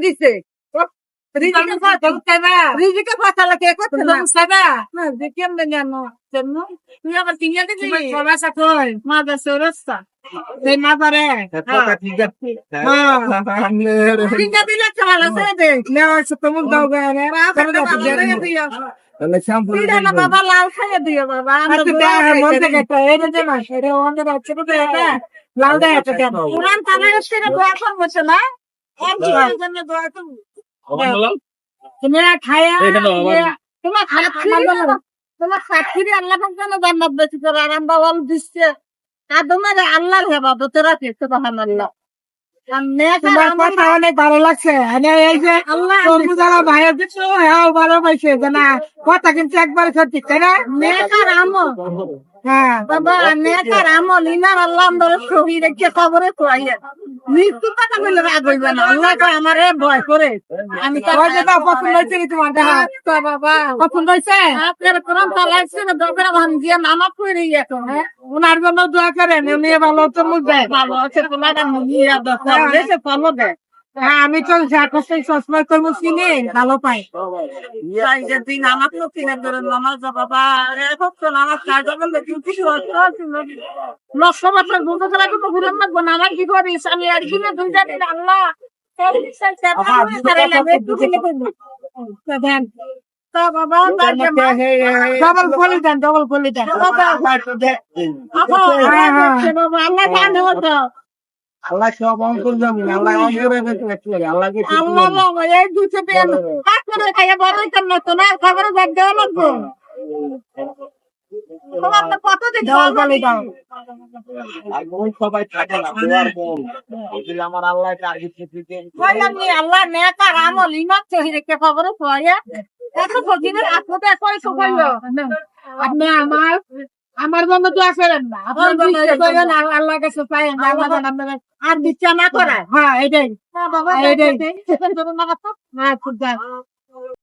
দিছে রিজিকে ফসলা কে করতে না সাদা না যে কেমনে জানো জানো তুই আবার কিনে দিবি বাবা সাথে মা দাসে রাস্তা এই মা পারে কিনে দিলে চালা সে দে নেওয়া সে মুখ দাও গারে না বাবা লাল খাইয়ে দিও বাবা মন থেকে এটা যে না সেটা আমাদের হচ্ছে তো এটা লাল দেয় এটা কেন পুরান তাদের থেকে দোয়া করবো না এক জীবনের জন্য দোয়া করবো তুমি খায়া তোমার তোমার সাক্ষী আল্লাহ জান্নাত বেশি করে আরাম বাবা দিচ্ছে তোমার আল্লাহর হেবা তোরা পেয়েছে তখন আল্লাহ তোমার কথা অনেক ভালো লাগছে এই যে যারা ভাইয়ের দিচ্ছ হ্যাঁ ভালো পাইছে যে না কথা কিন্তু একবারে সত্যি তাই না নেকার আমল হ্যাঁ বাবা নেকার আমল ইনার আল্লাহ আমরা শহীদ রেখে খবরে খোয়াইয়া মৃত্যু টাকা বললে রাগ হইবে না আল্লাহ তো আমারে ভয় করে আমি পছন্দ হয়েছে তোমার বাবা পছন্দ হয়েছে আপনার কোরআন চালাইছে না দরকার ভান দিয়ে নামাজ পড়ে এখন হ্যাঁ ওনার জন্য দোয়া করেন উনি ভালো তো মুখে ভালো আছে তোমার দেশে ভালো দেয় হ্যাঁ আমি তো সবসময় করবো কিনে ভালো পাই দিন আমার তো কিনে ধরেন নামাজ বাবা নামাজ নশো বছর বুঝতে পারা কিন্তু ঘুরেন না আমার কি করিস আমি একদিনে দুইটা দিন আল্লাহ ডবল ফলি দেন ডবল ফলি দেন আল্লাহ আল্লাহ সব অঙ্কুর জমি আল্লাহ আল্লাহকে আল্লাহ এই দুটো পেন কাজ করে খাইয়ে বড় হইতাম না তোমার খবরে ব্যাগ দেওয়া লাগবে তোমার তো কত দিন বলি দাও আর কোন সবাই থাকে না তোমার কোন যদি আমার আল্লাহ টার্গেট দিতে কইলাম নি আল্লাহ নেকার আমল ইমান চহিরে কে খবরে পড়ে এত ফকিরের আত্মটা কই কইলো আপনি আমার জন্য দোয়া করেন না আপনার জন্য করেন আল্লাহর কাছে পাই আল্লাহ আর বিচার না করা হ্যাঁ এটাই বাবা এটাই হ্যাঁ খুব